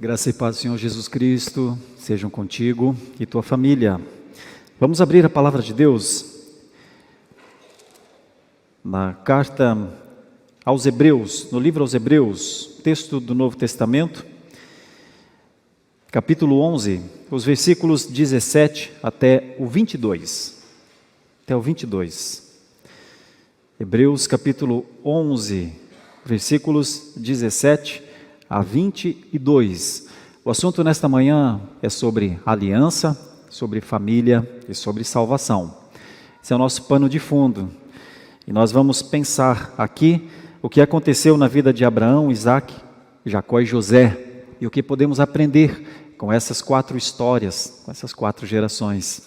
Graça e paz do Senhor Jesus Cristo sejam contigo e tua família. Vamos abrir a palavra de Deus na carta aos Hebreus, no livro aos Hebreus, texto do Novo Testamento, capítulo 11, os versículos 17 até o 22. Até o 22. Hebreus capítulo 11, versículos 17 a 22. O assunto nesta manhã é sobre aliança, sobre família e sobre salvação. Esse é o nosso pano de fundo. E nós vamos pensar aqui o que aconteceu na vida de Abraão, Isaque, Jacó e José, e o que podemos aprender com essas 4 histórias, com essas 4 gerações.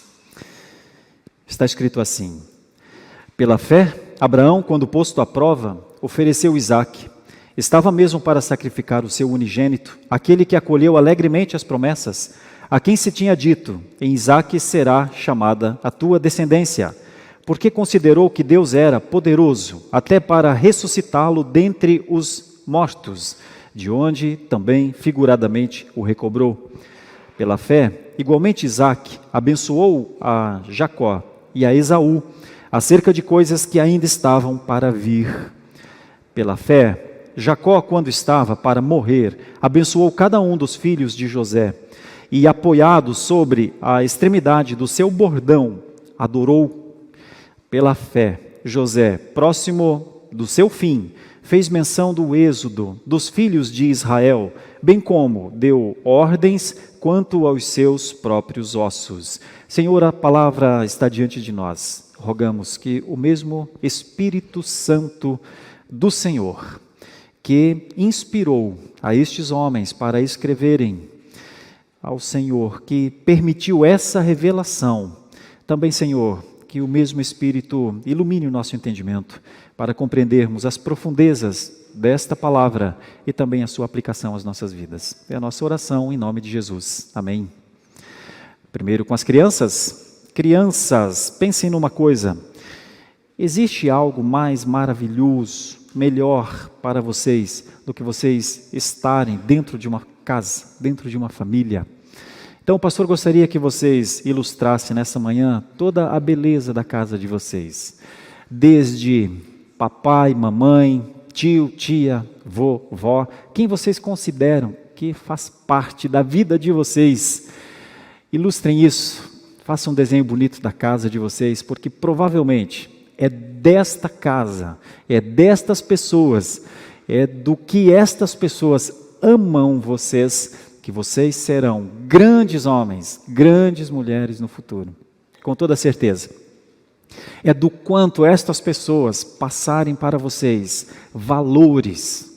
Está escrito assim: pela fé, Abraão, quando posto à prova, ofereceu Isaque. Estava mesmo para sacrificar o seu unigênito, aquele que acolheu alegremente as promessas, a quem se tinha dito: em Isaque será chamada a tua descendência, porque considerou que Deus era poderoso até para ressuscitá-lo dentre os mortos, de onde também figuradamente o recobrou. Pela fé, igualmente Isaque abençoou a Jacó e a Esaú, acerca de coisas que ainda estavam para vir. Pela fé, Jacó, quando estava para morrer, abençoou cada um dos filhos de José, e apoiado sobre a extremidade do seu bordão, adorou. Pela fé, José, próximo do seu fim, fez menção do êxodo dos filhos de Israel, bem como deu ordens quanto aos seus próprios ossos. Senhor, a palavra está diante de nós. Rogamos que o mesmo Espírito Santo do Senhor, que inspirou a estes homens para escreverem ao Senhor, que permitiu essa revelação, também, Senhor, que o mesmo Espírito ilumine o nosso entendimento para compreendermos as profundezas desta palavra e também a sua aplicação às nossas vidas. É a nossa oração em nome de Jesus. Amém. Primeiro com as crianças. Crianças, pensem numa coisa: existe algo mais maravilhoso, melhor para vocês do que vocês estarem dentro de uma casa, dentro de uma família? Então o pastor gostaria que vocês ilustrassem nessa manhã toda a beleza da casa de vocês, desde papai, mamãe, tio, tia, vó, quem vocês consideram que faz parte da vida de vocês. Ilustrem isso, façam um desenho bonito da casa de vocês, porque provavelmente é desta casa, é destas pessoas, é do que estas pessoas amam vocês, que vocês serão grandes homens, grandes mulheres no futuro, com toda certeza. É do quanto estas pessoas passarem para vocês valores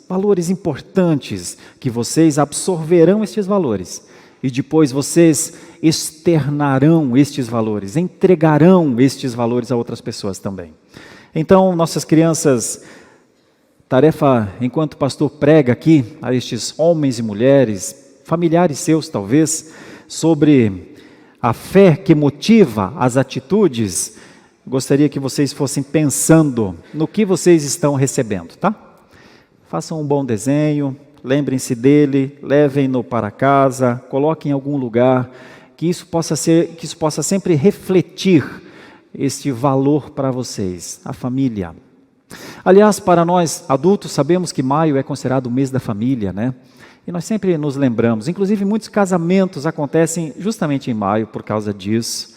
importantes, que vocês absorverão estes valores, e depois vocês externarão estes valores, entregarão estes valores a outras pessoas também. Então, nossas crianças, tarefa enquanto o pastor prega aqui a estes homens e mulheres, familiares seus talvez, sobre a fé que motiva as atitudes, gostaria que vocês fossem pensando no que vocês estão recebendo, tá? Façam um bom desenho, lembrem-se dele, levem-no para casa, coloquem em algum lugar, que isso possa sempre refletir este valor para vocês, a família. Aliás, para nós adultos, sabemos que maio é considerado o mês da família, né? E nós sempre nos lembramos, inclusive muitos casamentos acontecem justamente em maio por causa disso.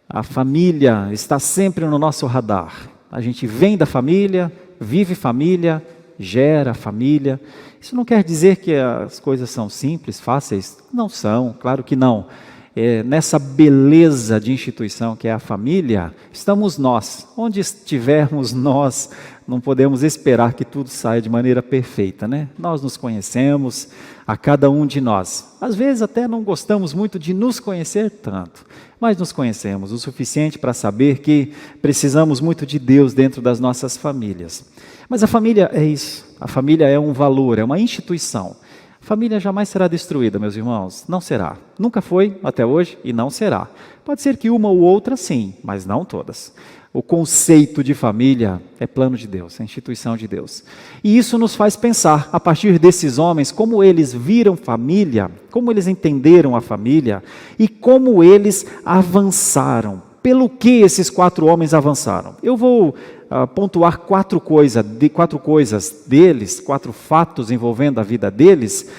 A família está sempre no nosso radar. A gente vem da família, vive família, gera família. Isso não quer dizer que as coisas são simples, fáceis. Não são, claro que não. Nessa beleza de instituição que é a família, estamos nós. Onde estivermos nós, não podemos esperar que tudo saia de maneira perfeita, né? Nós nos conhecemos, a cada um de nós. Às vezes até não gostamos muito de nos conhecer tanto, mas nos conhecemos o suficiente para saber que precisamos muito de Deus dentro das nossas famílias. Mas a família é isso, a família é um valor, é uma instituição. A família jamais será destruída, meus irmãos, não será. Nunca foi até hoje e não será. Pode ser que uma ou outra sim, mas não todas. O conceito de família é plano de Deus, é instituição de Deus. E isso nos faz pensar, a partir desses homens, como eles viram família, como eles entenderam a família e como eles avançaram. Pelo que esses 4 homens avançaram? Eu vou pontuar 4 coisas deles, 4 fatos envolvendo a vida deles,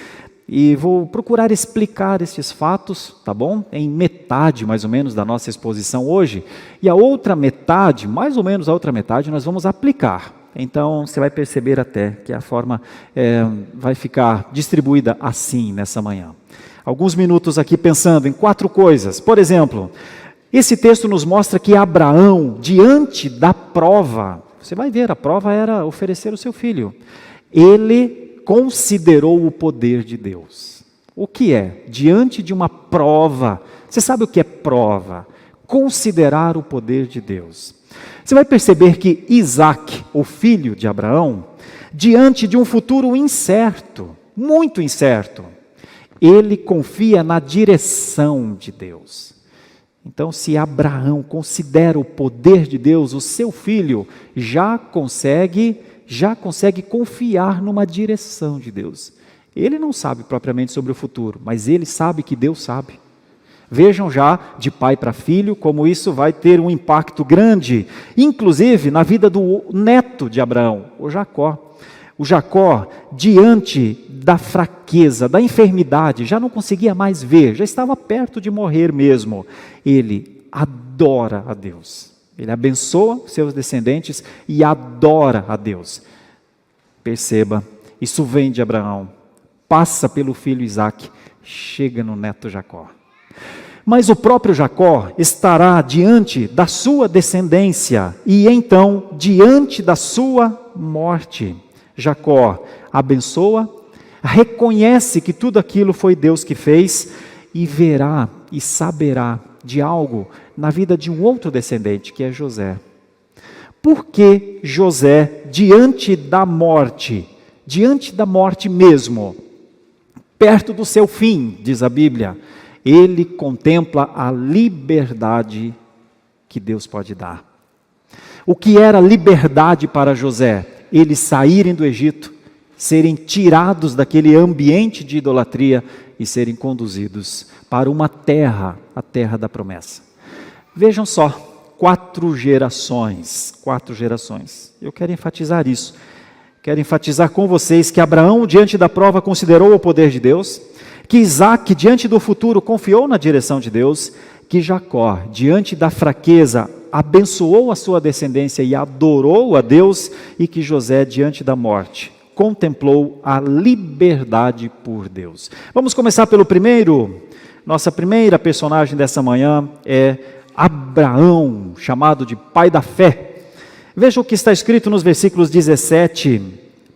e vou procurar explicar esses fatos, tá bom? Em metade, mais ou menos, da nossa exposição hoje. E a outra metade, mais ou menos a outra metade, nós vamos aplicar. Então, você vai perceber até que a forma vai ficar distribuída assim nessa manhã. Alguns minutos aqui pensando em 4 coisas. Por exemplo, esse texto nos mostra que Abraão, diante da prova, você vai ver, a prova era oferecer o seu filho. Ele considerou o poder de Deus. O que é? Diante de uma prova, você sabe o que é prova? Considerar o poder de Deus. Você vai perceber que Isaac, o filho de Abraão, diante de um futuro incerto, muito incerto, ele confia na direção de Deus. Então, se Abraão considera o poder de Deus, o seu filho já consegue confiar numa direção de Deus. Ele não sabe propriamente sobre o futuro, mas ele sabe que Deus sabe. Vejam já, de pai para filho, como isso vai ter um impacto grande, inclusive na vida do neto de Abraão, o Jacó. O Jacó, diante da fraqueza, da enfermidade, já não conseguia mais ver, já estava perto de morrer mesmo. Ele adora a Deus. Ele abençoa seus descendentes e adora a Deus. Perceba, isso vem de Abraão, passa pelo filho Isaac, chega no neto Jacó. Mas o próprio Jacó estará diante da sua descendência e então diante da sua morte. Jacó abençoa, reconhece que tudo aquilo foi Deus que fez e verá e saberá de algo na vida de um outro descendente, que é José. Por que José, diante da morte mesmo, perto do seu fim, diz a Bíblia, ele contempla a liberdade que Deus pode dar. O que era liberdade para José? Eles saírem do Egito, serem tirados daquele ambiente de idolatria e serem conduzidos para uma terra, a terra da promessa. Vejam só, 4 gerações. Eu quero enfatizar isso. Quero enfatizar com vocês que Abraão, diante da prova, considerou o poder de Deus, que Isaac, diante do futuro, confiou na direção de Deus, que Jacó, diante da fraqueza, abençoou a sua descendência e adorou a Deus, e que José, diante da morte, contemplou a liberdade por Deus. Vamos começar pelo primeiro. Nossa primeira personagem dessa manhã é Abraão, chamado de pai da fé. Veja o que está escrito nos versículos 17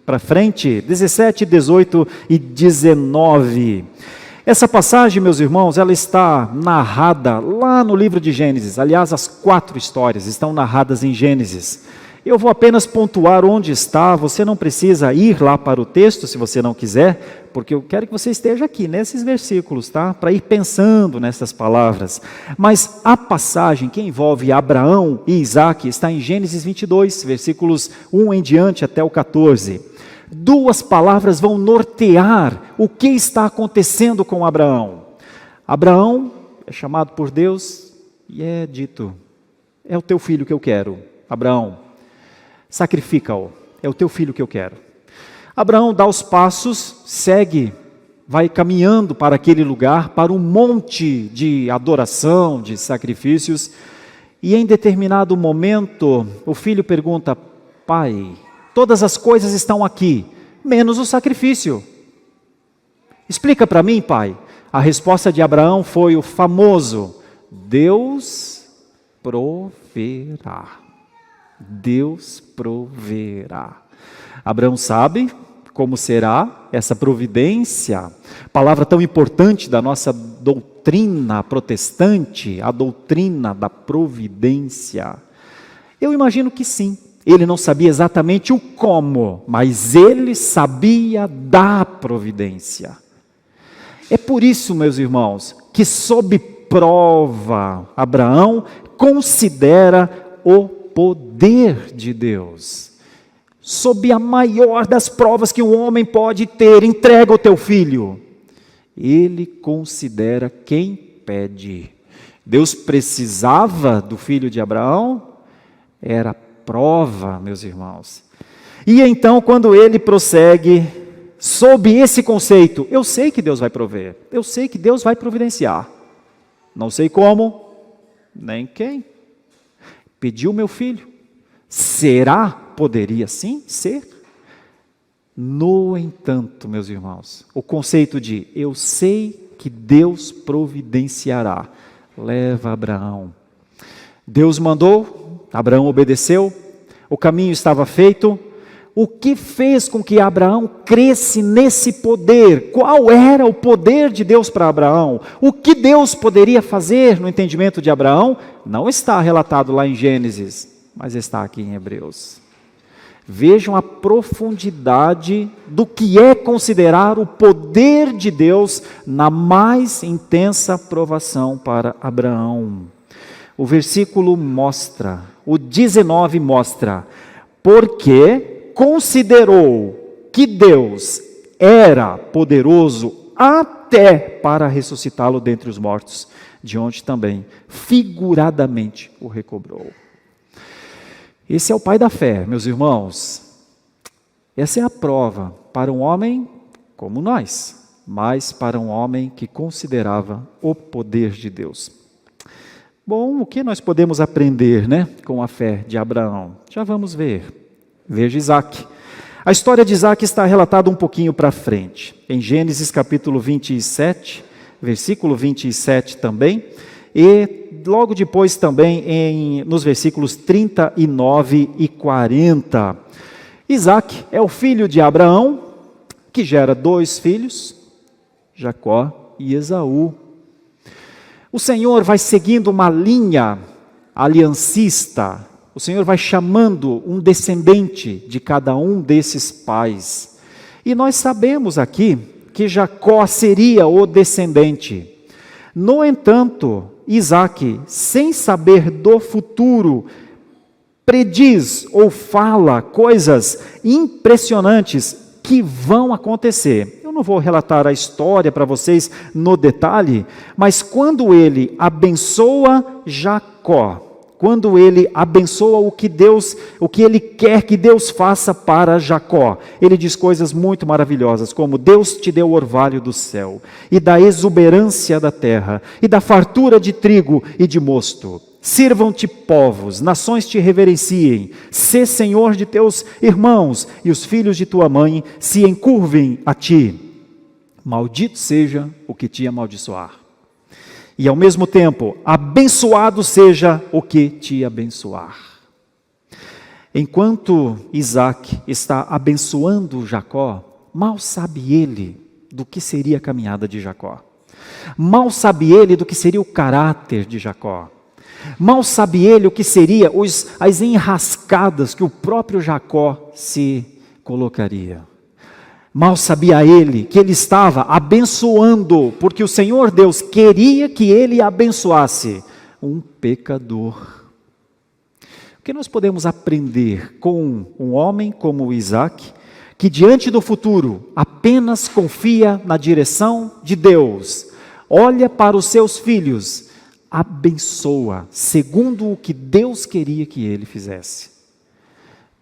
para frente, 17, 18 e 19. Essa passagem, meus irmãos, ela está narrada lá no livro de Gênesis. Aliás, as 4 histórias estão narradas em Gênesis. Eu vou apenas pontuar onde está, você não precisa ir lá para o texto, se você não quiser, porque eu quero que você esteja aqui, nesses versículos, tá? Para ir pensando nessas palavras. Mas a passagem que envolve Abraão e Isaac está em Gênesis 22, versículos 1 em diante até o 14. 2 palavras vão nortear o que está acontecendo com Abraão. Abraão é chamado por Deus e é dito, é o teu filho que eu quero, Abraão. Sacrifica-o, é o teu filho que eu quero. Abraão dá os passos, segue, vai caminhando para aquele lugar, para um monte de adoração, de sacrifícios, e em determinado momento, o filho pergunta, pai, todas as coisas estão aqui, menos o sacrifício. Explica para mim, pai. A resposta de Abraão foi o famoso, Deus proverá. Deus proverá. Abraão sabe como será essa providência, palavra tão importante da nossa doutrina protestante, a doutrina da providência. Eu imagino que sim. Ele não sabia exatamente o como, mas ele sabia da providência. É por isso, meus irmãos, que sob prova, Abraão considera o poder de Deus. Sob a maior das provas que um homem pode ter, entrega o teu filho. Ele considera quem pede. Deus precisava do filho de Abraão? Era prova, meus irmãos. E então, quando ele prossegue, sob esse conceito, eu sei que Deus vai prover, eu sei que Deus vai providenciar. Não sei como, nem quem. Pediu meu filho. Será? Poderia sim ser? No entanto, meus irmãos, o conceito de eu sei que Deus providenciará, leva Abraão. Deus mandou, Abraão obedeceu, o caminho estava feito. O que fez com que Abraão cresce nesse poder? Qual era o poder de Deus para Abraão? O que Deus poderia fazer no entendimento de Abraão? Não está relatado lá em Gênesis, mas está aqui em Hebreus. Vejam a profundidade do que é considerar o poder de Deus na mais intensa provação para Abraão. O versículo mostra, o 19 mostra, porque considerou que Deus era poderoso até para ressuscitá-lo dentre os mortos, de onde também figuradamente o recobrou. Esse é o pai da fé, meus irmãos. Essa é a prova para um homem como nós, mas para um homem que considerava o poder de Deus. Bom, o que nós podemos aprender, com a fé de Abraão? Já vamos ver. Veja Isaac. A história de Isaac está relatada um pouquinho para frente. Em Gênesis capítulo 27, versículo 27 também. E logo depois também nos versículos 39 e 40. Isaac é o filho de Abraão, que gera 2 filhos, Jacó e Esaú. O Senhor vai seguindo uma linha aliancista. O Senhor vai chamando um descendente de cada um desses pais. E nós sabemos aqui que Jacó seria o descendente. No entanto, Isaac, sem saber do futuro, prediz ou fala coisas impressionantes que vão acontecer. Eu não vou relatar a história para vocês no detalhe, mas quando ele abençoa Jacó, quando ele abençoa o que ele quer que Deus faça para Jacó, ele diz coisas muito maravilhosas, como Deus te deu o orvalho do céu, e da exuberância da terra, e da fartura de trigo e de mosto. Sirvam-te povos, nações te reverenciem, sê senhor de teus irmãos, e os filhos de tua mãe se encurvem a ti. Maldito seja o que te amaldiçoar. E ao mesmo tempo, abençoado seja o que te abençoar. Enquanto Isaac está abençoando Jacó, mal sabe ele do que seria a caminhada de Jacó. Mal sabe ele do que seria o caráter de Jacó. Mal sabe ele o que seria as enrascadas que o próprio Jacó se colocaria. Mal sabia ele que ele estava abençoando, porque o Senhor Deus queria que ele abençoasse um pecador. O que nós podemos aprender com um homem como Isaac, que diante do futuro apenas confia na direção de Deus, olha para os seus filhos, abençoa, segundo o que Deus queria que ele fizesse.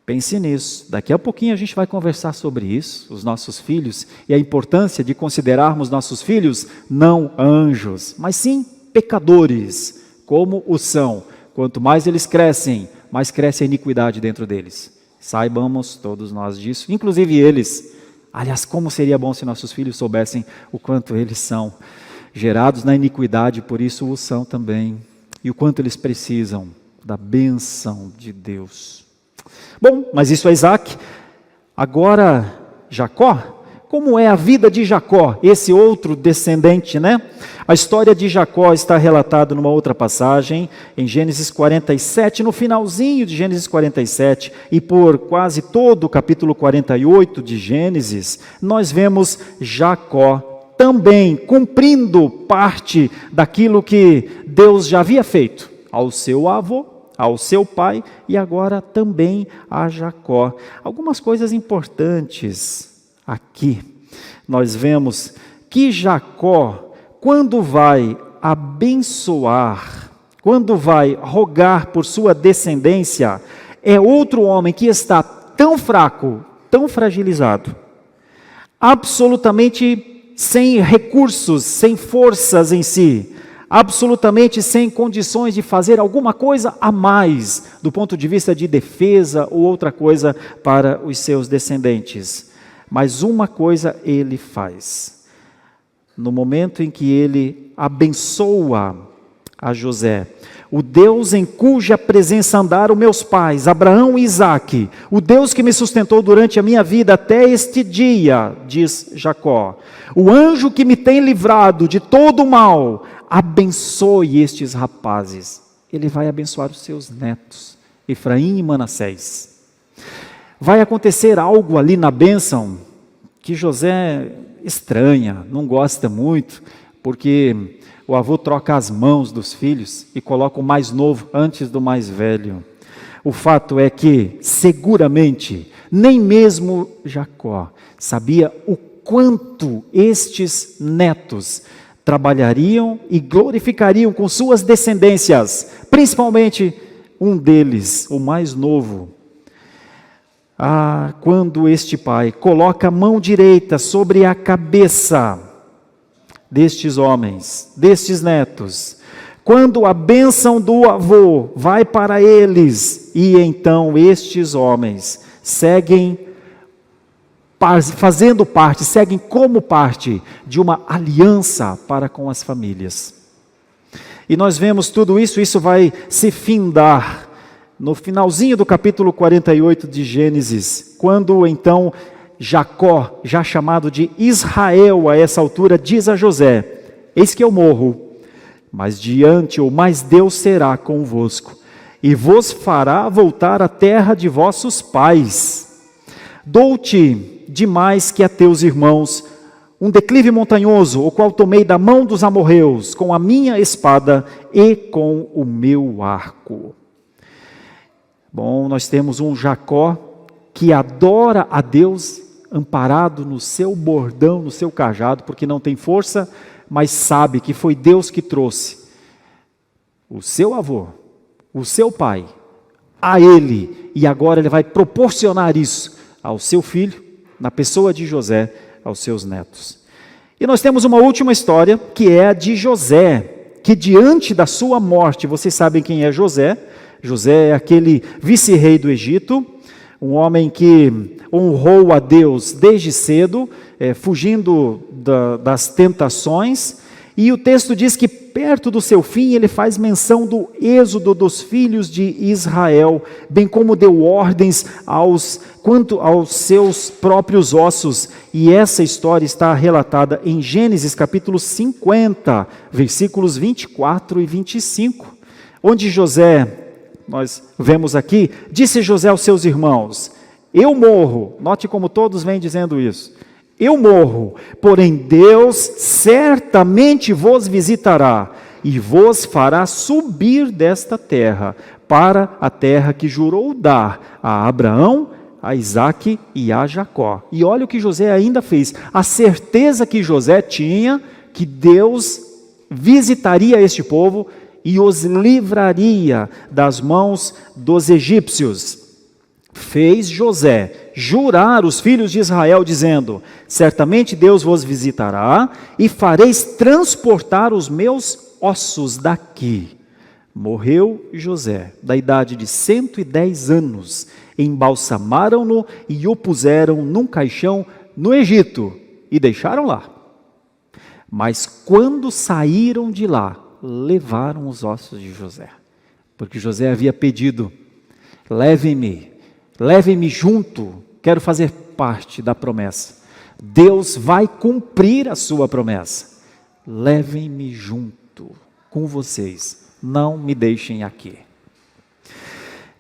Pense nisso, daqui a pouquinho a gente vai conversar sobre isso, os nossos filhos, e a importância de considerarmos nossos filhos não anjos, mas sim pecadores, como o são. Quanto mais eles crescem, mais cresce a iniquidade dentro deles. Saibamos todos nós disso, inclusive eles. Aliás, como seria bom se nossos filhos soubessem o quanto eles são gerados na iniquidade, por isso o são também, e o quanto eles precisam da bênção de Deus. Bom, mas isso é Isaac. Agora, Jacó, como é a vida de Jacó, esse outro descendente, A história de Jacó está relatada numa outra passagem, em Gênesis 47, no finalzinho de Gênesis 47, e por quase todo o capítulo 48 de Gênesis, nós vemos Jacó também cumprindo parte daquilo que Deus já havia feito ao seu avô, ao seu pai e agora também a Jacó. Algumas coisas importantes aqui. Nós vemos que Jacó, quando vai abençoar, quando vai rogar por sua descendência, é outro homem que está tão fraco, tão fragilizado, absolutamente sem recursos, sem forças em si, absolutamente sem condições de fazer alguma coisa a mais, do ponto de vista de defesa ou outra coisa para os seus descendentes. Mas uma coisa ele faz. No momento em que ele abençoa a José, o Deus em cuja presença andaram meus pais, Abraão e Isaque, o Deus que me sustentou durante a minha vida até este dia, diz Jacó, o anjo que me tem livrado de todo o mal, abençoe estes rapazes. Ele vai abençoar os seus netos, Efraim e Manassés. Vai acontecer algo ali na bênção que José estranha, não gosta muito, porque o avô troca as mãos dos filhos e coloca o mais novo antes do mais velho. O fato é que, seguramente, nem mesmo Jacó sabia o quanto estes netos trabalhariam e glorificariam com suas descendências, principalmente um deles, o mais novo. Quando este pai coloca a mão direita sobre a cabeça destes homens, destes netos, quando a bênção do avô vai para eles, e então estes homens seguem fazendo parte, seguem como parte de uma aliança para com as famílias. E nós vemos tudo isso, isso vai se findar no finalzinho do capítulo 48 de Gênesis, quando então Jacó, já chamado de Israel a essa altura, diz a José: eis que eu morro, mas Deus será convosco, e vos fará voltar à terra de vossos pais. Dou-te demais que a teus irmãos um declive montanhoso, o qual tomei da mão dos amorreus, com a minha espada e com o meu arco. Bom, nós temos um Jacó que adora a Deus, amparado no seu bordão, no seu cajado, porque não tem força, mas sabe que foi Deus que trouxe o seu avô, o seu pai, a ele, e agora ele vai proporcionar isso ao seu filho, na pessoa de José, aos seus netos. E nós temos uma última história, que é a de José, que diante da sua morte, vocês sabem quem é José? José é aquele vice-rei do Egito, um homem que honrou a Deus desde cedo, fugindo das tentações, e o texto diz que perto do seu fim ele faz menção do êxodo dos filhos de Israel, bem como deu ordens quanto aos seus próprios ossos, e essa história está relatada em Gênesis capítulo 50, versículos 24 e 25, onde José, nós vemos aqui, disse José aos seus irmãos: eu morro, note como todos vêm dizendo isso, eu morro, porém Deus certamente vos visitará e vos fará subir desta terra para a terra que jurou dar a Abraão, a Isaque e a Jacó. E olha o que José ainda fez, a certeza que José tinha que Deus visitaria este povo e os livraria das mãos dos egípcios. Fez José jurar os filhos de Israel, dizendo: certamente Deus vos visitará e fareis transportar os meus ossos daqui. Morreu José, da idade de 110 anos, embalsamaram-no e o puseram num caixão no Egito e deixaram lá. Mas quando saíram de lá, levaram os ossos de José, porque José havia pedido: levem-me junto, quero fazer parte da promessa. Deus vai cumprir a sua promessa. Levem-me junto com vocês, não me deixem aqui.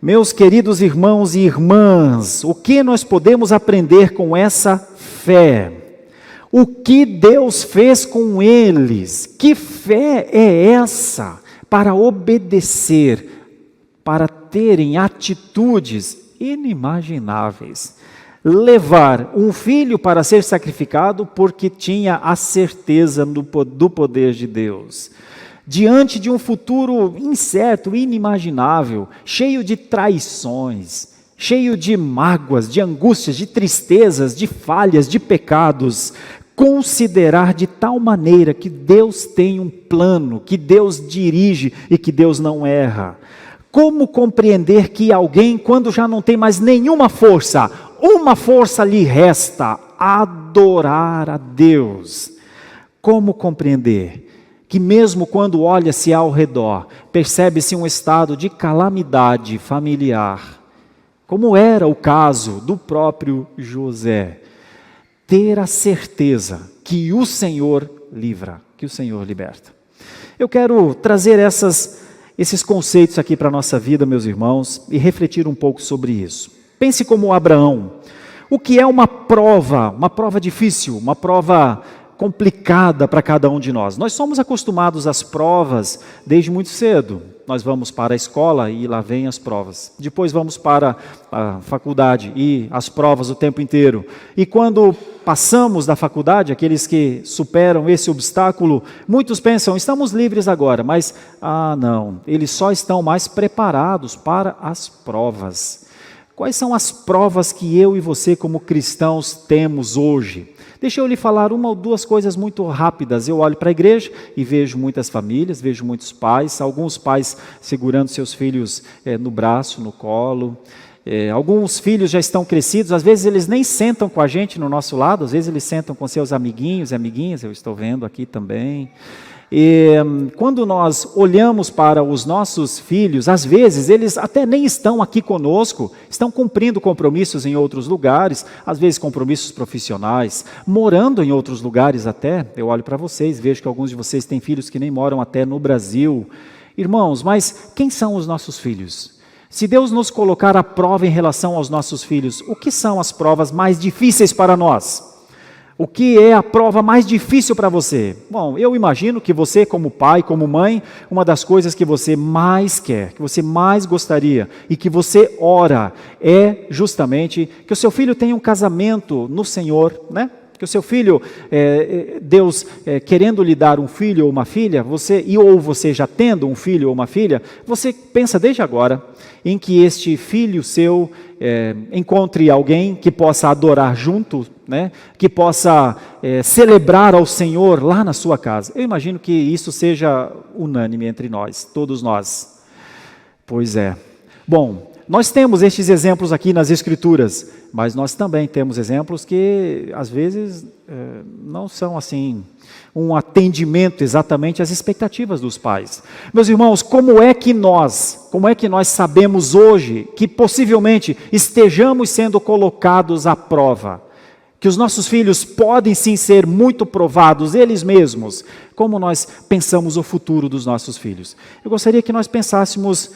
Meus queridos irmãos e irmãs, o que nós podemos aprender com essa fé? O que Deus fez com eles? Que fé é essa para obedecer para terem atitudes inimagináveis. Levar um filho para ser sacrificado porque tinha a certeza do poder de Deus. Diante de um futuro incerto, inimaginável, cheio de traições, cheio de mágoas, de angústias, de tristezas, de falhas, de pecados, considerar de tal maneira que Deus tem um plano, que Deus dirige e que Deus não erra. Como compreender que alguém, quando já não tem mais nenhuma força, uma força lhe resta: adorar a Deus? Como compreender que mesmo quando olha-se ao redor, percebe-se um estado de calamidade familiar, como era o caso do próprio José, ter a certeza que o Senhor livra, que o Senhor liberta? Eu quero trazer esses conceitos aqui para a nossa vida, meus irmãos, e refletir um pouco sobre isso. Pense como Abraão. O que é uma prova difícil, uma prova complicada para cada um de nós? Nós somos acostumados às provas desde muito cedo. Nós vamos para a escola e lá vem as provas. Depois vamos para a faculdade e as provas o tempo inteiro. E quando passamos da faculdade, aqueles que superam esse obstáculo, muitos pensam: estamos livres agora, mas não, eles só estão mais preparados para as provas. Quais são as provas que eu e você como cristãos temos hoje? Deixa eu lhe falar uma ou duas coisas muito rápidas. Eu olho para a igreja e vejo muitas famílias, vejo muitos pais, alguns pais segurando seus filhos no braço, no colo. Alguns filhos já estão crescidos, às vezes eles nem sentam com a gente no nosso lado, às vezes eles sentam com seus amiguinhos e amiguinhas, eu estou vendo aqui também. E quando nós olhamos para os nossos filhos, às vezes eles até nem estão aqui conosco, estão cumprindo compromissos em outros lugares, às vezes compromissos profissionais, morando em outros lugares até. Eu olho para vocês, vejo que alguns de vocês têm filhos que nem moram até no Brasil. Irmãos, mas quem são os nossos filhos? Se Deus nos colocar à prova em relação aos nossos filhos, o que são as provas mais difíceis para nós? O que é a prova mais difícil para você? Bom, eu imagino que você, como pai, como mãe, uma das coisas que você mais quer, que você mais gostaria e que você ora é justamente que o seu filho tenha um casamento no Senhor, né? Que o seu filho, Deus querendo lhe dar um filho ou uma filha, ou você já tendo um filho ou uma filha, você pensa desde agora em que este filho seu encontre alguém que possa adorar junto, né? Que possa celebrar ao Senhor lá na sua casa. Eu imagino que isso seja unânime entre nós, todos nós. Pois é. Bom, nós temos estes exemplos aqui nas Escrituras, mas nós também temos exemplos que às vezes não são assim um atendimento exatamente às expectativas dos pais. Meus irmãos, como é que nós sabemos hoje que possivelmente estejamos sendo colocados à prova? Que os nossos filhos podem sim ser muito provados, eles mesmos. Como nós pensamos o futuro dos nossos filhos? Eu gostaria que nós pensássemos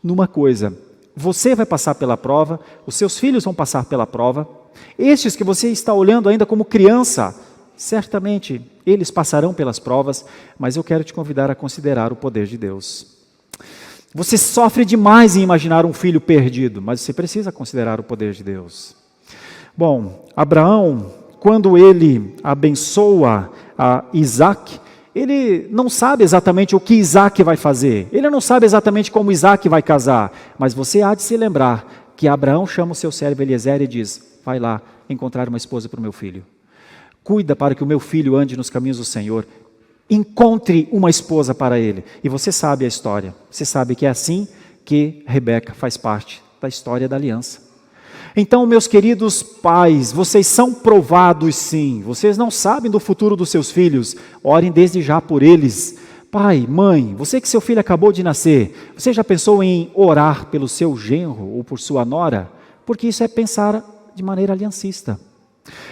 numa coisa: você vai passar pela prova, os seus filhos vão passar pela prova. Estes que você está olhando ainda como criança, certamente eles passarão pelas provas, mas eu quero te convidar a considerar o poder de Deus. Você sofre demais em imaginar um filho perdido, mas você precisa considerar o poder de Deus. Bom, Abraão, quando ele abençoa a Isaac, ele não sabe exatamente o que Isaac vai fazer, ele não sabe exatamente como Isaac vai casar, mas você há de se lembrar que Abraão chama o seu servo Eliezer e diz: vai lá encontrar uma esposa para o meu filho, cuida para que o meu filho ande nos caminhos do Senhor, encontre uma esposa para ele. E você sabe a história, você sabe que é assim que Rebeca faz parte da história da aliança. Então, meus queridos pais, vocês são provados sim, vocês não sabem do futuro dos seus filhos, orem desde já por eles. Pai, mãe, você que seu filho acabou de nascer, você já pensou em orar pelo seu genro ou por sua nora? Porque isso é pensar de maneira aliancista.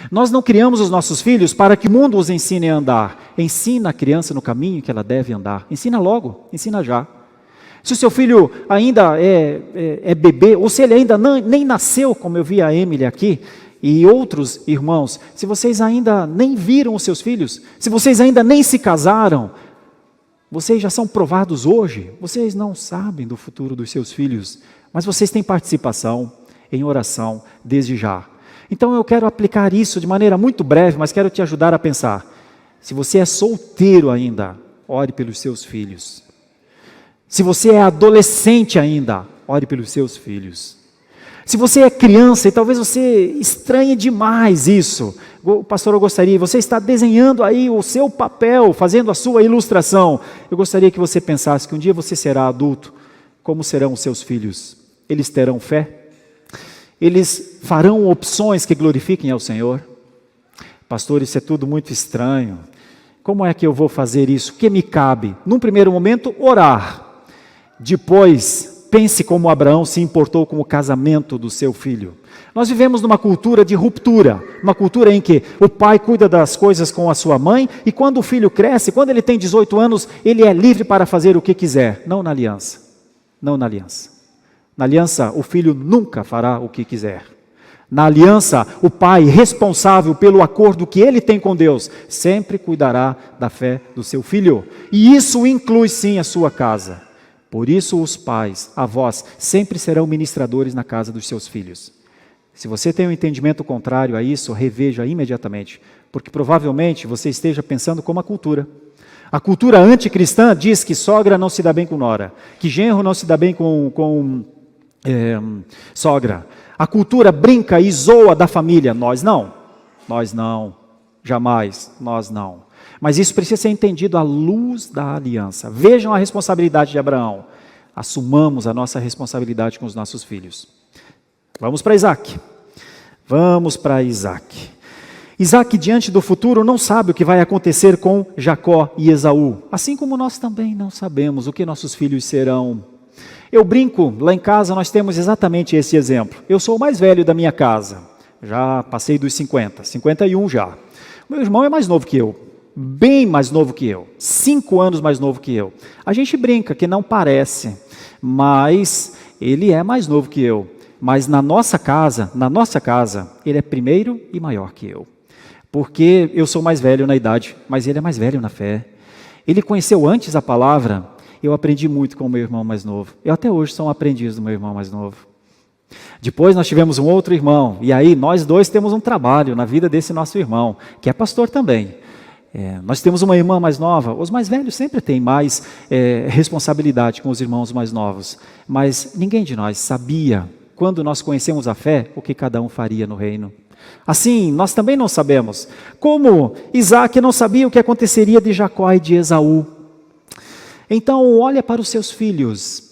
Nós não criamos os nossos filhos para que o mundo os ensine a andar. Ensina a criança no caminho que ela deve andar. Ensina logo, ensina já. Se o seu filho ainda é bebê, ou se ele ainda nem nasceu, como eu vi a Emily aqui, e outros irmãos, se vocês ainda nem viram os seus filhos, se vocês ainda nem se casaram, Vocês já são provados hoje, vocês não sabem do futuro dos seus filhos, mas vocês têm participação em oração desde já. Então eu quero aplicar isso de maneira muito breve, mas quero te ajudar a pensar. Se você é solteiro ainda, ore pelos seus filhos. Se você é adolescente ainda, ore pelos seus filhos. Se você é criança e talvez você estranhe demais isso, pastor, eu gostaria, você está desenhando aí o seu papel, fazendo a sua ilustração. Eu gostaria que você pensasse que um dia você será adulto, como serão os seus filhos? Eles terão fé? Eles farão opções que glorifiquem ao Senhor? Pastor, isso é tudo muito estranho. Como é que eu vou fazer isso? O que me cabe? Num primeiro momento, orar. Depois, pense como Abraão se importou com o casamento do seu filho. Nós vivemos numa cultura de ruptura, uma cultura em que o pai cuida das coisas com a sua mãe, e quando o filho cresce, quando ele tem 18 anos, ele é livre para fazer o que quiser. Não na aliança. Não na aliança. Na aliança, o filho nunca fará o que quiser. Na aliança, o pai, responsável pelo acordo que ele tem com Deus, sempre cuidará da fé do seu filho. E isso inclui sim a sua casa. Por isso os pais, avós, sempre serão ministradores na casa dos seus filhos. Se você tem um entendimento contrário a isso, reveja imediatamente, porque provavelmente você esteja pensando como a cultura. A cultura anticristã diz que sogra não se dá bem com nora, que genro não se dá bem com sogra. A cultura brinca e zoa da família. Nós não, jamais, nós não. Mas isso precisa ser entendido à luz da aliança. Vejam a responsabilidade de Abraão. Assumamos a nossa responsabilidade com os nossos filhos. Vamos para Isaac. Isaac, diante do futuro, não sabe o que vai acontecer com Jacó e Esaú. Assim como nós também não sabemos o que nossos filhos serão. Eu brinco, lá em casa nós temos exatamente esse exemplo. Eu sou o mais velho da minha casa. Já passei dos 50, 51 já. Meu irmão é mais novo que eu. Bem mais novo que eu, 5 anos mais novo que eu. A gente brinca que não parece, mas ele é mais novo que eu. Mas na nossa casa, ele é primeiro e maior que eu. Porque eu sou mais velho na idade, mas ele é mais velho na fé. Ele conheceu antes a palavra, eu aprendi muito com o meu irmão mais novo. Eu até hoje sou um aprendiz do meu irmão mais novo. Depois nós tivemos um outro irmão, e aí nós dois temos um trabalho na vida desse nosso irmão, que é pastor também. Nós temos uma irmã mais nova. Os mais velhos sempre têm mais responsabilidade com os irmãos mais novos, mas ninguém de nós sabia, quando nós conhecemos a fé, o que cada um faria no reino. Assim, nós também não sabemos, como Isaac não sabia o que aconteceria de Jacó e de Esaú. Então, olha para os seus filhos.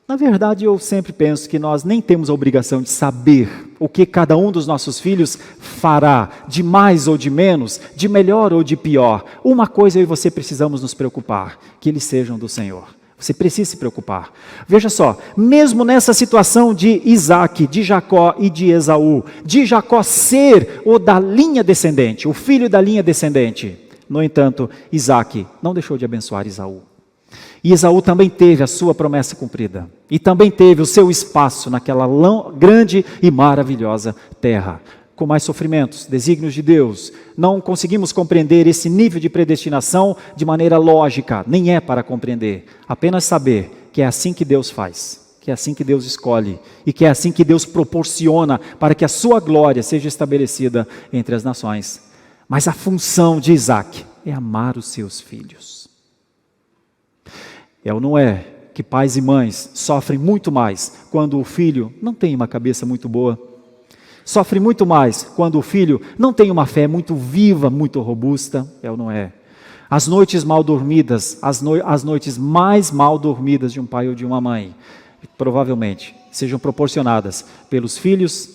Na verdade, eu sempre penso que nós nem temos a obrigação de saber o que cada um dos nossos filhos fará, de mais ou de menos, de melhor ou de pior. Uma coisa eu e você precisamos nos preocupar, que eles sejam do Senhor. Você precisa se preocupar. Veja só, mesmo nessa situação de Isaac, de Jacó e de Esaú, de Jacó ser o da linha descendente, o filho da linha descendente, no entanto, Isaac não deixou de abençoar Esaú. E Esaú também teve a sua promessa cumprida. E também teve o seu espaço naquela grande e maravilhosa terra. Com mais sofrimentos, desígnios de Deus. Não conseguimos compreender esse nível de predestinação de maneira lógica. Nem é para compreender. Apenas saber que é assim que Deus faz. Que é assim que Deus escolhe. E que é assim que Deus proporciona para que a sua glória seja estabelecida entre as nações. Mas a função de Isaac é amar os seus filhos. É ou não é que pais e mães sofrem muito mais quando o filho não tem uma cabeça muito boa? Sofre muito mais quando o filho não tem uma fé muito viva, muito robusta? É ou não é? As noites mal dormidas, as noites mais mal dormidas de um pai ou de uma mãe, provavelmente sejam proporcionadas pelos filhos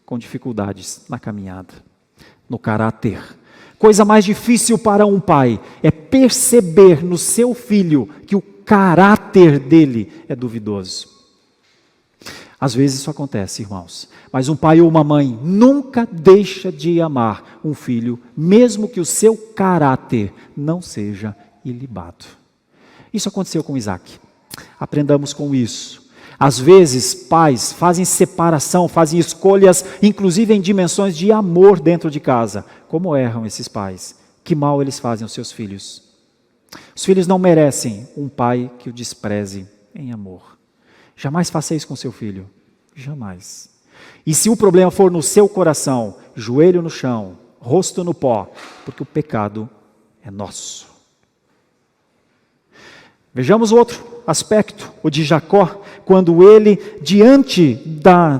com dificuldades na caminhada, no caráter. Coisa mais difícil para um pai é perceber no seu filho que o caráter dele é duvidoso. Às vezes isso acontece, irmãos, mas um pai ou uma mãe nunca deixa de amar um filho, mesmo que o seu caráter não seja ilibado. Isso aconteceu com Isaac. Aprendamos com isso. Às vezes, pais fazem separação, fazem escolhas, inclusive em dimensões de amor dentro de casa. Como erram esses pais? Que mal eles fazem aos seus filhos? Os filhos não merecem um pai que o despreze em amor. Jamais faça isso com seu filho. Jamais. E se o problema for no seu coração, joelho no chão, rosto no pó, porque o pecado é nosso. Vejamos outro aspecto, o de Jacó, quando ele, diante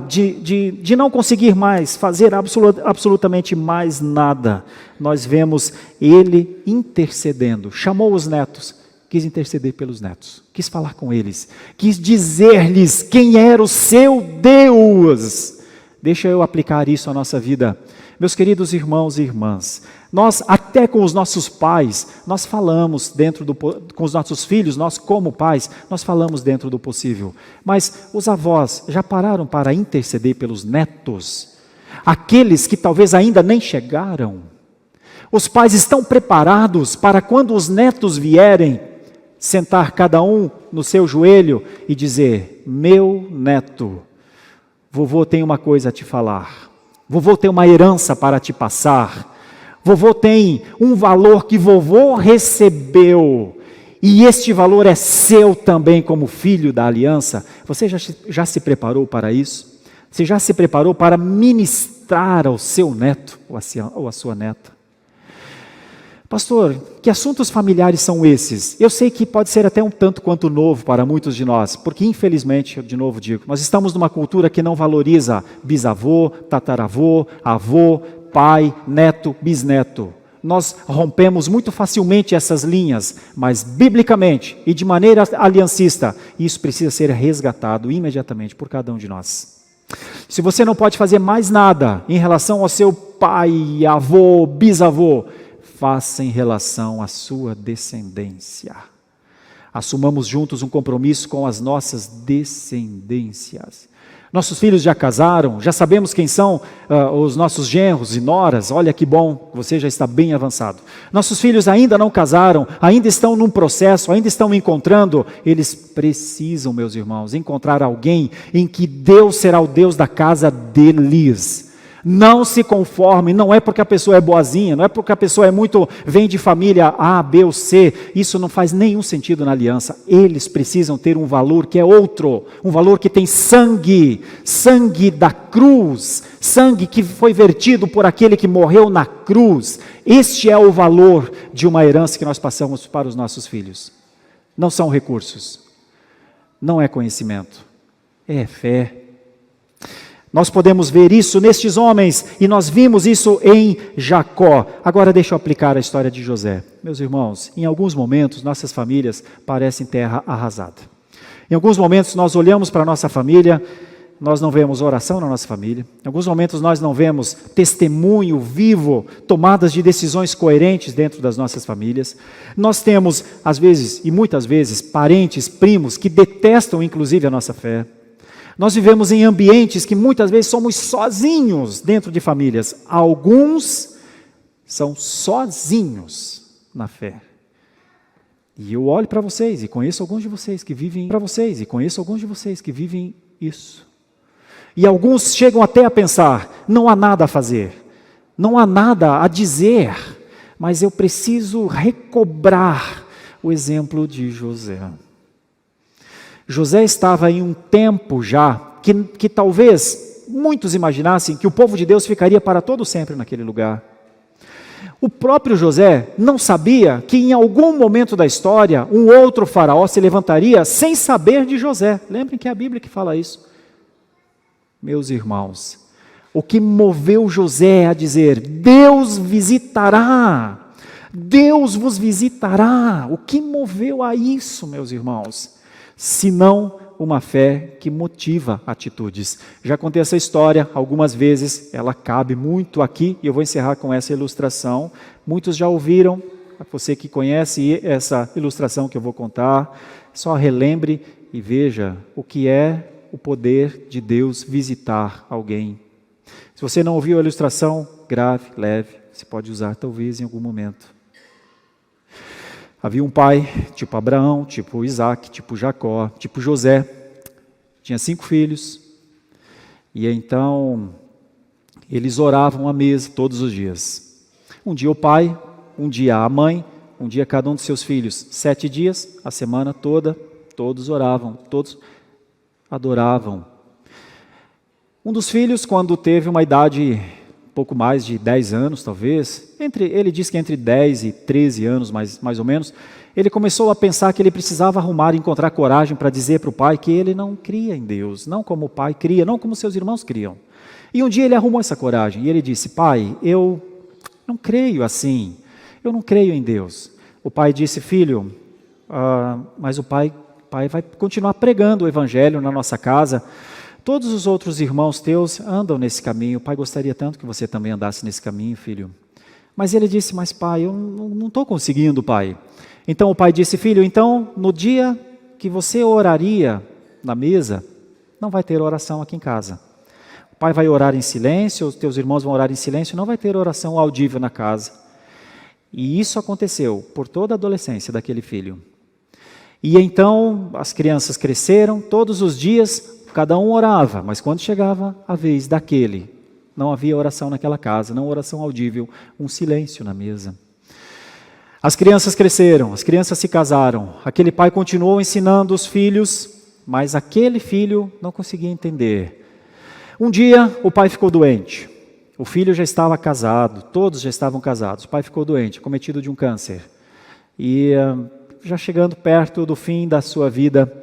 de não conseguir mais fazer absolutamente mais nada, nós vemos ele intercedendo, chamou os netos, quis interceder pelos netos, quis falar com eles, quis dizer-lhes quem era o seu Deus. Deixa eu aplicar isso à nossa vida. Meus queridos irmãos e irmãs, nós até com os nossos pais, nós falamos com os nossos filhos, nós como pais, nós falamos dentro do possível. Mas os avós já pararam para interceder pelos netos? Aqueles que talvez ainda nem chegaram? Os pais estão preparados para quando os netos vierem, sentar cada um no seu joelho e dizer: meu neto, vovô tem uma coisa a te falar. Vovô tem uma herança para te passar. Vovô tem um valor que vovô recebeu. E este valor é seu também como filho da aliança. Você já se preparou para isso? Você já se preparou para ministrar ao seu neto ou à sua neta? Pastor, que assuntos familiares são esses? Eu sei que pode ser até um tanto quanto novo para muitos de nós, porque infelizmente, eu de novo digo, nós estamos numa cultura que não valoriza bisavô, tataravô, avô, pai, neto, bisneto. Nós rompemos muito facilmente essas linhas, mas biblicamente e de maneira aliancista, isso precisa ser resgatado imediatamente por cada um de nós. Se você não pode fazer mais nada em relação ao seu pai, avô, bisavô, faça em relação à sua descendência. Assumamos juntos um compromisso com as nossas descendências. Nossos filhos já casaram, já sabemos quem são os nossos genros e noras. Olha que bom, você já está bem avançado. Nossos filhos ainda não casaram, ainda estão num processo, ainda estão encontrando. Eles precisam, meus irmãos, encontrar alguém em que Deus será o Deus da casa deles. Não se conforme, não é porque a pessoa é boazinha, não é porque a pessoa vem de família A, B ou C, isso não faz nenhum sentido na aliança. Eles precisam ter um valor que é outro, um valor que tem sangue, sangue da cruz, sangue que foi vertido por aquele que morreu na cruz. Este é o valor de uma herança que nós passamos para os nossos filhos. Não são recursos, não é conhecimento, é fé. Nós podemos ver isso nestes homens, e nós vimos isso em Jacó. Agora deixa eu aplicar a história de José. Meus irmãos, em alguns momentos nossas famílias parecem terra arrasada. Em alguns momentos nós olhamos para a nossa família, nós não vemos oração na nossa família. Em alguns momentos nós não vemos testemunho vivo, tomadas de decisões coerentes dentro das nossas famílias. Nós temos, às vezes, e muitas vezes, parentes, primos, que detestam inclusive a nossa fé. Nós vivemos em ambientes que muitas vezes somos sozinhos dentro de famílias. Alguns são sozinhos na fé. E eu olho para vocês e conheço alguns de vocês que vivem isso. E alguns chegam até a pensar: não há nada a fazer, não há nada a dizer, mas eu preciso recobrar o exemplo de José. José estava em um tempo já que talvez muitos imaginassem que o povo de Deus ficaria para todo sempre naquele lugar. O próprio José não sabia que em algum momento da história um outro faraó se levantaria sem saber de José. Lembrem que é a Bíblia que fala isso. Meus irmãos, o que moveu José a dizer: Deus visitará, Deus vos visitará. O que moveu a isso, meus irmãos? Senão uma fé que motiva atitudes. Já contei essa história algumas vezes, ela cabe muito aqui, e eu vou encerrar com essa ilustração. Muitos já ouviram, você que conhece essa ilustração que eu vou contar, só relembre e veja o que é o poder de Deus visitar alguém. Se você não ouviu a ilustração, grave, leve, você pode usar talvez em algum momento. Havia um pai, tipo Abraão, tipo Isaac, tipo Jacó, tipo José. Tinha 5 filhos. E então, eles oravam à mesa todos os dias. Um dia o pai, um dia a mãe, um dia cada um dos seus filhos, 7 dias, a semana toda, todos oravam, todos adoravam. Um dos filhos, quando teve uma idade pouco mais de 10 anos, talvez, ele diz que entre 10 e 13 anos, mais ou menos, ele começou a pensar que ele precisava arrumar e encontrar coragem para dizer para o pai que ele não cria em Deus, não como o pai cria, não como seus irmãos criam. E um dia ele arrumou essa coragem e ele disse: pai, eu não creio assim, eu não creio em Deus. O pai disse: filho, mas o pai vai continuar pregando o evangelho na nossa casa. Todos os outros irmãos teus andam nesse caminho. O pai gostaria tanto que você também andasse nesse caminho, filho. Mas ele disse: mas pai, eu não estou conseguindo, pai. Então o pai disse: filho, então no dia que você oraria na mesa, não vai ter oração aqui em casa. O pai vai orar em silêncio, os teus irmãos vão orar em silêncio, não vai ter oração audível na casa. E isso aconteceu por toda a adolescência daquele filho. E então as crianças cresceram, todos os dias cada um orava, mas quando chegava a vez daquele, não havia oração naquela casa, não oração audível, um silêncio na mesa. As crianças cresceram, as crianças se casaram, aquele pai continuou ensinando os filhos, mas aquele filho não conseguia entender. Um dia o pai ficou doente, o filho já estava casado, todos já estavam casados, o pai ficou doente, cometido de um câncer. E já chegando perto do fim da sua vida,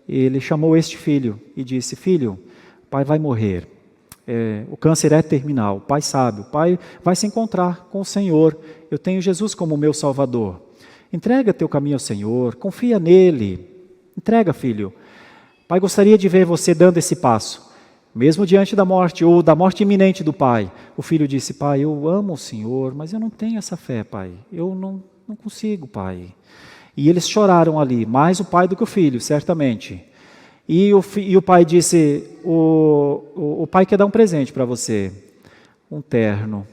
ele chamou este filho e disse: filho, o pai vai morrer, o câncer é terminal, o pai sabe, o pai vai se encontrar com o Senhor, eu tenho Jesus como meu Salvador, entrega teu caminho ao Senhor, confia nele, entrega, filho, o pai gostaria de ver você dando esse passo, mesmo diante da morte ou da morte iminente do pai. O filho disse: pai, eu amo o Senhor, mas eu não tenho essa fé, pai, eu não consigo, pai. E eles choraram ali, mais o pai do que o filho, certamente. E o pai disse: o pai quer dar um presente para você, um terno.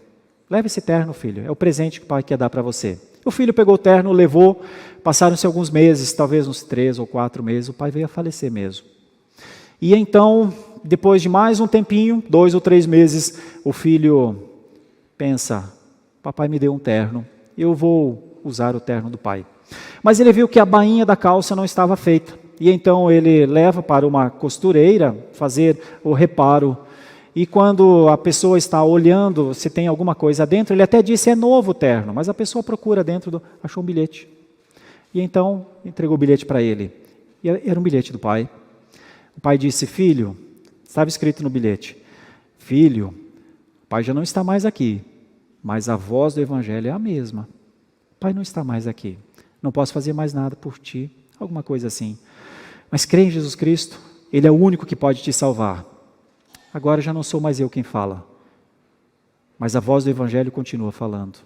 Leve esse terno, filho, é o presente que o pai quer dar para você. O filho pegou o terno, levou, passaram-se alguns meses, talvez uns 3 ou 4 meses, o pai veio a falecer mesmo. E então, depois de mais um tempinho, 2 ou 3 meses, o filho pensa: papai me deu um terno, eu vou usar o terno do pai. Mas ele viu que a bainha da calça não estava feita. E então ele leva para uma costureira fazer o reparo. E quando a pessoa está olhando se tem alguma coisa dentro, ele até disse: é novo o terno. Mas a pessoa procura dentro, achou um bilhete. E então entregou o bilhete para ele. E era um bilhete do pai. O pai disse: filho, estava escrito no bilhete: filho, o pai já não está mais aqui, mas a voz do evangelho é a mesma. O pai não está mais aqui. Não posso fazer mais nada por ti, alguma coisa assim. Mas crê em Jesus Cristo, Ele é o único que pode te salvar. Agora já não sou mais eu quem fala, mas a voz do Evangelho continua falando.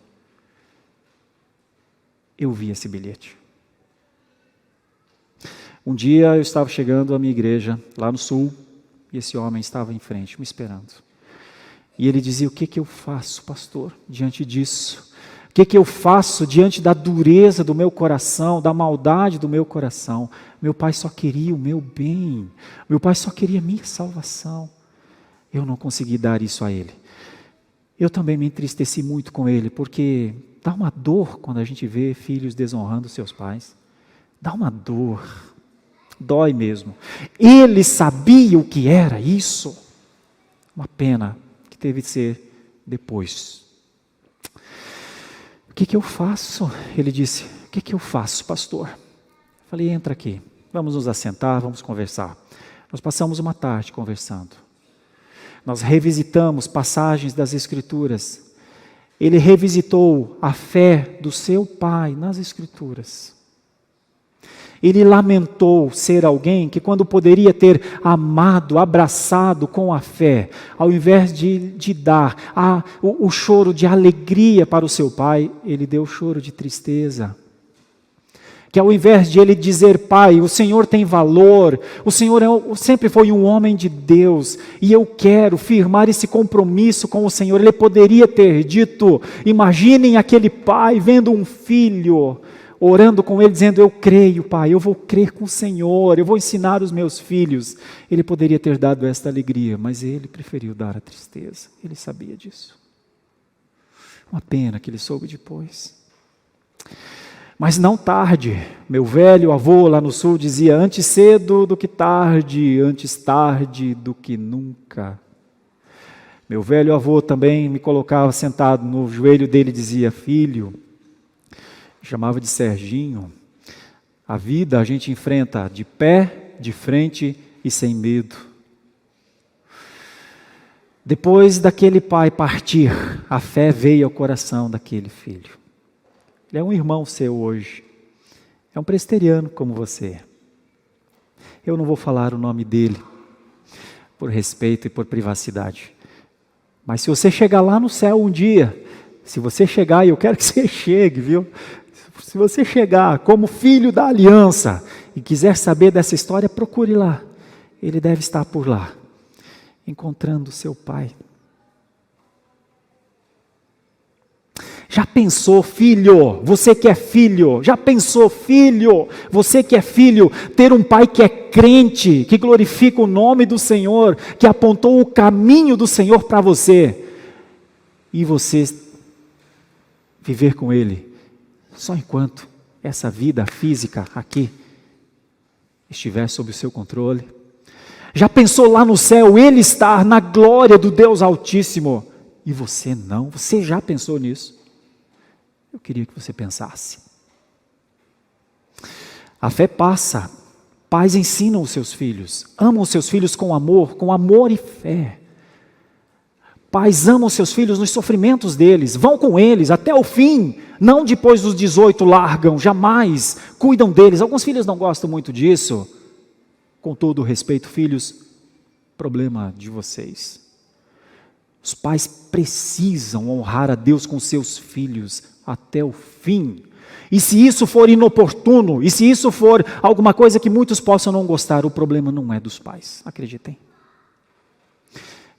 Eu vi esse bilhete. Um dia eu estava chegando à minha igreja, lá no sul, e esse homem estava em frente, me esperando. E ele dizia: o que eu faço, pastor, diante disso? O que eu faço diante da dureza do meu coração, da maldade do meu coração? Meu pai só queria o meu bem, meu pai só queria a minha salvação. Eu não consegui dar isso a ele. Eu também me entristeci muito com ele, porque dá uma dor quando a gente vê filhos desonrando seus pais. Dá uma dor, dói mesmo. Ele sabia o que era isso. Uma pena que teve de ser depois. O que eu faço? Ele disse: o que eu faço, pastor? Eu falei: entra aqui, vamos nos assentar, vamos conversar. Nós passamos uma tarde conversando. Nós revisitamos passagens das Escrituras. Ele revisitou a fé do seu pai nas Escrituras. Ele lamentou ser alguém que, quando poderia ter amado, abraçado com a fé, ao invés de dar o choro de alegria para o seu pai, ele deu o choro de tristeza. Que ao invés de ele dizer: pai, o Senhor tem valor, o Senhor sempre foi um homem de Deus, e eu quero firmar esse compromisso com o Senhor, ele poderia ter dito: imaginem aquele pai vendo um filho, orando com ele, dizendo: eu creio, pai, eu vou crer com o Senhor, eu vou ensinar os meus filhos. Ele poderia ter dado esta alegria, mas ele preferiu dar a tristeza, ele sabia disso. Uma pena que ele soube depois. Mas não tarde. Meu velho avô lá no sul dizia: antes cedo do que tarde, antes tarde do que nunca. Meu velho avô também me colocava sentado no joelho dele e dizia: filho, chamava de Serginho, a vida a gente enfrenta de pé, de frente e sem medo. Depois daquele pai partir, a fé veio ao coração daquele filho. Ele é um irmão seu hoje. É um presbiteriano como você. Eu não vou falar o nome dele, por respeito e por privacidade. Mas se você chegar lá no céu um dia, se você chegar, e eu quero que você chegue, viu? Se você chegar como filho da aliança e quiser saber dessa história, procure lá. Ele deve estar por lá, encontrando seu pai. Já pensou, filho, você que é filho, já pensou, filho, você que é filho, ter um pai que é crente, que glorifica o nome do Senhor, que apontou o caminho do Senhor para você, e você viver com Ele, só enquanto essa vida física aqui estiver sob o seu controle? Já pensou lá no céu, Ele estar na glória do Deus Altíssimo, e você não? Você já pensou nisso? Eu queria que você pensasse. A fé passa. Pais ensinam os seus filhos, amam os seus filhos com amor e fé. Pais amam os seus filhos nos sofrimentos deles, vão com eles até o fim, não depois dos 18 largam, jamais, cuidam deles. Alguns filhos não gostam muito disso. Com todo o respeito, filhos, problema de vocês. Os pais precisam honrar a Deus com seus filhos até o fim. E se isso for inoportuno, e se isso for alguma coisa que muitos possam não gostar, o problema não é dos pais, acreditem.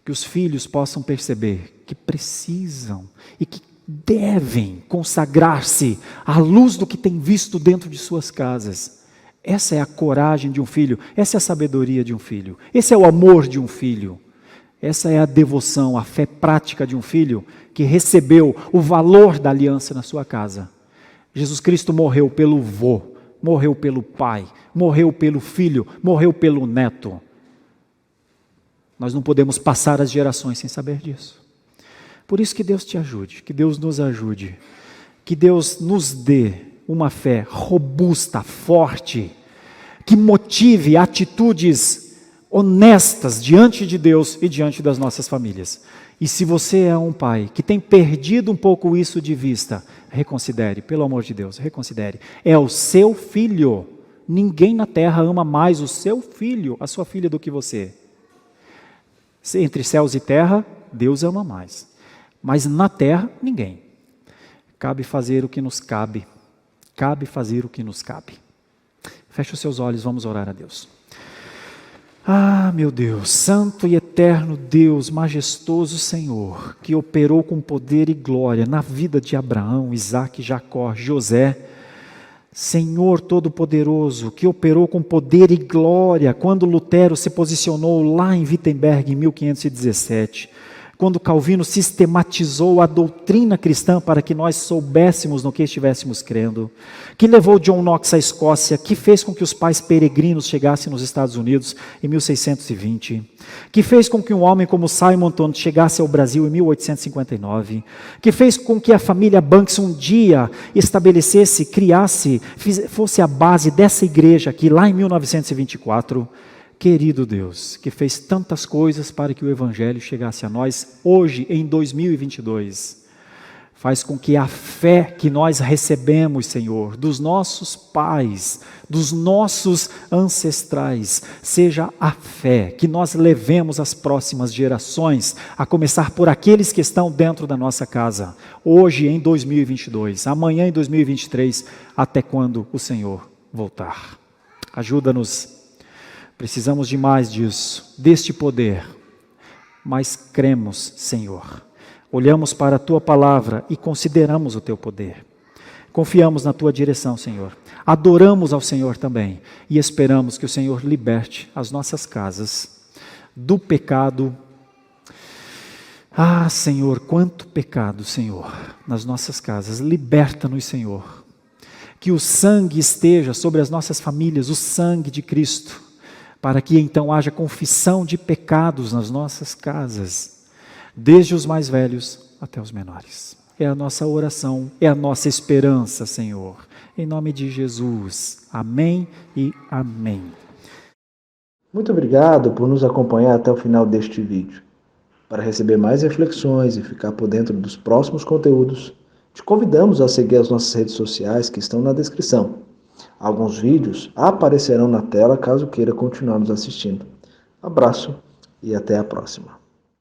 Que os filhos possam perceber que precisam e que devem consagrar-se à luz do que têm visto dentro de suas casas. Essa é a coragem de um filho, essa é a sabedoria de um filho, esse é o amor de um filho. Essa é a devoção, a fé prática de um filho que recebeu o valor da aliança na sua casa. Jesus Cristo morreu pelo vô, morreu pelo pai, morreu pelo filho, morreu pelo neto. Nós não podemos passar as gerações sem saber disso. Por isso que Deus te ajude, que Deus nos ajude, que Deus nos dê uma fé robusta, forte, que motive atitudes honestas diante de Deus e diante das nossas famílias. E se você é um pai que tem perdido um pouco isso de vista, reconsidere, pelo amor de Deus, reconsidere. É o seu filho. Ninguém na terra ama mais o seu filho, a sua filha, do que você. Entre céus e terra, Deus ama mais. Mas na terra, ninguém. Cabe fazer o que nos cabe. Cabe fazer o que nos cabe. Feche os seus olhos, vamos orar a Deus. Ah, meu Deus, santo e eterno Deus, majestoso Senhor, que operou com poder e glória na vida de Abraão, Isaque, Jacó, José, Senhor Todo-Poderoso, que operou com poder e glória quando Lutero se posicionou lá em Wittenberg em 1517, quando Calvino sistematizou a doutrina cristã para que nós soubéssemos no que estivéssemos crendo, que levou John Knox à Escócia, que fez com que os pais peregrinos chegassem nos Estados Unidos em 1620, que fez com que um homem como Simonton chegasse ao Brasil em 1859, que fez com que a família Banks um dia estabelecesse, criasse, fosse a base dessa igreja aqui lá em 1924, querido Deus, que fez tantas coisas para que o Evangelho chegasse a nós hoje, em 2022, faz com que a fé que nós recebemos, Senhor, dos nossos pais, dos nossos ancestrais, seja a fé que nós levemos às próximas gerações, a começar por aqueles que estão dentro da nossa casa, hoje em 2022, amanhã em 2023, até quando o Senhor voltar. Ajuda-nos. Precisamos de mais disso, deste poder, mas cremos, Senhor. Olhamos para a Tua palavra e consideramos o Teu poder. Confiamos na Tua direção, Senhor. Adoramos ao Senhor também e esperamos que o Senhor liberte as nossas casas do pecado. Ah, Senhor, quanto pecado, Senhor, nas nossas casas. Liberta-nos, Senhor. Que o sangue esteja sobre as nossas famílias, o sangue de Cristo, para que então haja confissão de pecados nas nossas casas, desde os mais velhos até os menores. É a nossa oração, é a nossa esperança, Senhor. Em nome de Jesus. Amém e amém. Muito obrigado por nos acompanhar até o final deste vídeo. Para receber mais reflexões e ficar por dentro dos próximos conteúdos, te convidamos a seguir as nossas redes sociais que estão na descrição. Alguns vídeos aparecerão na tela caso queira continuar nos assistindo. Abraço e até a próxima.